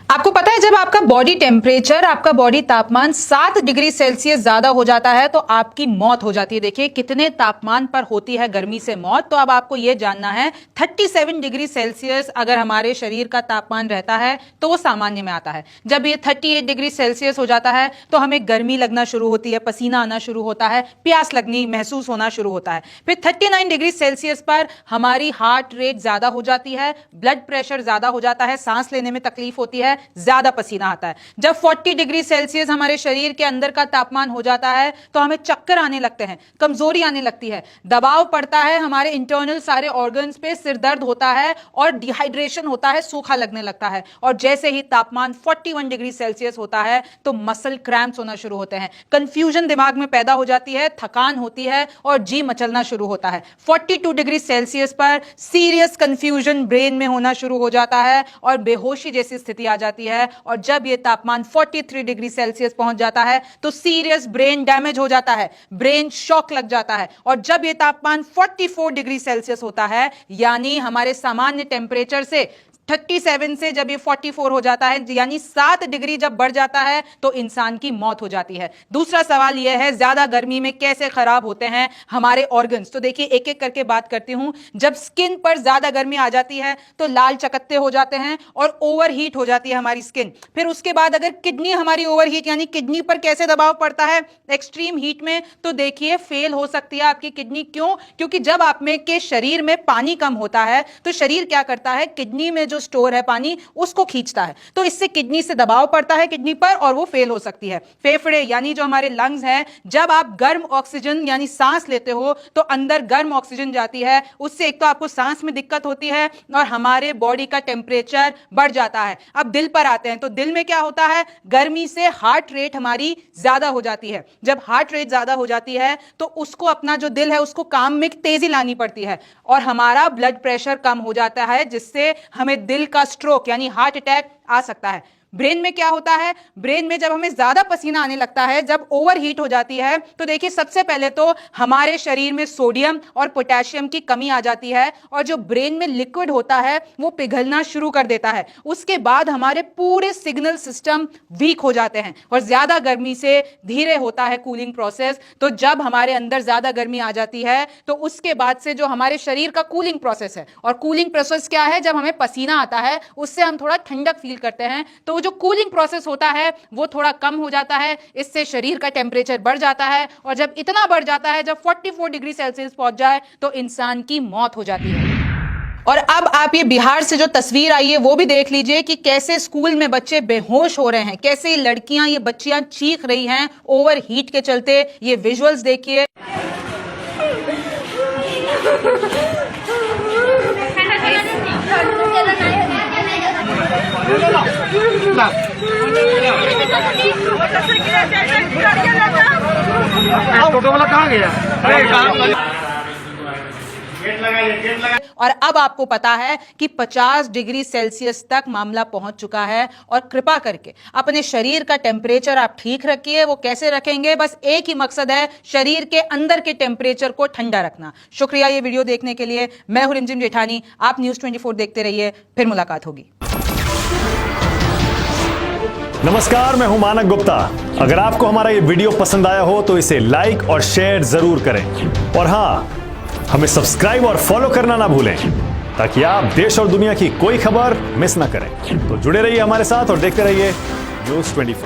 आपको पता है जब आपका बॉडी टेम्परेचर, आपका बॉडी तापमान 7 डिग्री सेल्सियस ज्यादा हो जाता है तो आपकी मौत हो जाती है। देखिए कितने तापमान पर होती है गर्मी से मौत। तो अब आपको यह जानना है 37 डिग्री सेल्सियस अगर हमारे शरीर का तापमान रहता है तो वो सामान्य में आता है। जब ये 38 डिग्री सेल्सियस हो जाता है तो हमें गर्मी लगना शुरू होती है, पसीना आना शुरू होता है, प्यास लगनी महसूस होना शुरू होता है। फिर 39 डिग्री सेल्सियस पर हमारी हार्ट रेट ज्यादा हो जाती है, ब्लड प्रेशर ज्यादा हो जाता है, सांस लेने में तकलीफ होती है, ज्यादा पसीना आता है। जब 40 डिग्री सेल्सियस हमारे शरीर के अंदर का तापमान हो जाता है तो हमें चक्कर आने लगते हैं, कमजोरी आने लगती है, दबाव पड़ता है हमारे इंटरनल सारे ऑर्गन्स पे, सिर दर्द होता है और डिहाइड्रेशन होता है, सूखा लगने लगता है। और जैसे ही तापमान 41 डिग्री सेल्सियस होता है तो मसल क्रैम्प्स होना शुरू होते हैं, कंफ्यूजन दिमाग में पैदा हो जाती है, थकान होती है और जी मचलना शुरू होता है। 42 डिग्री सेल्सियस पर सीरियस कंफ्यूजन ब्रेन में होना शुरू हो जाता है और बेहोशी जैसी स्थिति आ जाती है। और जब यह तापमान 43 डिग्री सेल्सियस पहुंच जाता है तो सीरियस ब्रेन डैमेज हो जाता है, ब्रेन शॉक लग जाता है। और जब यह तापमान 44 डिग्री सेल्सियस होता है यानी हमारे सामान्य टेम्परेचर से 37 से जब ये 44 हो जाता है यानी 7 डिग्री जब बढ़ जाता है तो इंसान की मौत हो जाती है। दूसरा सवाल यह है ज्यादा गर्मी में कैसे खराब होते हैं हमारे ऑर्गन्स। तो देखिए एक एक करके बात करती हूं। जब स्किन पर ज्यादा गर्मी आ जाती है तो लाल चकत्ते हो जाते हैं और ओवरहीट हो जाती है हमारी स्किन। फिर उसके बाद अगर किडनी हमारी ओवरहीट यानी किडनी पर कैसे दबाव पड़ता है एक्सट्रीम हीट में, तो देखिए फेल हो सकती है आपकी किडनी। क्यों? क्योंकि जब आप में के शरीर में पानी कम होता है तो शरीर क्या करता है, किडनी में जो स्टोर है पानी उसको खींचता है, तो इससे किडनी से दबाव पड़ता है किडनी पर और वो फेल हो सकती है। फेफड़े यानी जो हमारे लंग्स हैं, जब आप गर्म ऑक्सीजन यानी सांस लेते हो तो अंदर गर्म ऑक्सीजन जाती है, उससे एक तो आपको सांस में दिक्कत होती है और हमारे बॉडी का टेम्परेचर बढ़ जाता है। अब दिल पर आते हैं तो दिल में क्या होता है, गर्मी से हार्ट रेट हमारी ज्यादा हो जाती है। जब हार्ट रेट ज्यादा हो जाती है तो उसको अपना जो दिल है उसको काम में तेजी लानी पड़ती है और हमारा ब्लड प्रेशर कम हो जाता है जिससे हमें दिल का स्ट्रोक यानी हार्ट अटैक आ सकता है। ब्रेन में क्या होता है, ब्रेन में जब हमें ज्यादा पसीना आने लगता है, जब ओवरहीट हो जाती है तो देखिए सबसे पहले तो हमारे शरीर में सोडियम और पोटेशियम की कमी आ जाती है और जो ब्रेन में लिक्विड होता है वो पिघलना शुरू कर देता है। उसके बाद हमारे पूरे सिग्नल सिस्टम वीक हो जाते हैं और ज्यादा गर्मी से धीरे होता है कूलिंग प्रोसेस। तो जब हमारे अंदर ज्यादा गर्मी आ जाती है तो उसके बाद से जो हमारे शरीर का कूलिंग प्रोसेस है, और कूलिंग प्रोसेस क्या है, जब हमें पसीना आता है उससे हम थोड़ा ठंडक फील करते हैं, तो जो कूलिंग प्रोसेस होता है वो थोड़ा कम हो जाता है, इससे शरीर का टेम्परेचर बढ़ जाता है और जब इतना बढ़ जाता है, जब 44 डिग्री सेल्सियस पहुंच जाए तो इंसान की मौत हो जाती है। और अब आप ये बिहार से जो तस्वीर आई है वो भी देख लीजिए कि कैसे स्कूल में बच्चे बेहोश हो रहे हैं, कैसे लड़कियां, ये बच्चियां चीख रही हैं ओवर हीट के चलते। ये विजुअल्स देखिए। टोटो वाला कहाँ गया? और अब आपको पता है कि 50 डिग्री सेल्सियस तक मामला पहुंच चुका है। और कृपा करके अपने शरीर का टेम्परेचर आप ठीक रखिए। वो कैसे रखेंगे, बस एक ही मकसद है, शरीर के अंदर के टेम्परेचर को ठंडा रखना। शुक्रिया ये वीडियो देखने के लिए। मैं हूं रिमझिम जेठानी, आप न्यूज़ 24 देखते रहिए, फिर मुलाकात होगी। नमस्कार, मैं हूं मानक गुप्ता। अगर आपको हमारा ये वीडियो पसंद आया हो तो इसे लाइक और शेयर जरूर करें और हां, हमें सब्सक्राइब और फॉलो करना ना भूलें ताकि आप देश और दुनिया की कोई खबर मिस ना करें। तो जुड़े रहिए हमारे साथ और देखते रहिए न्यूज़ 24।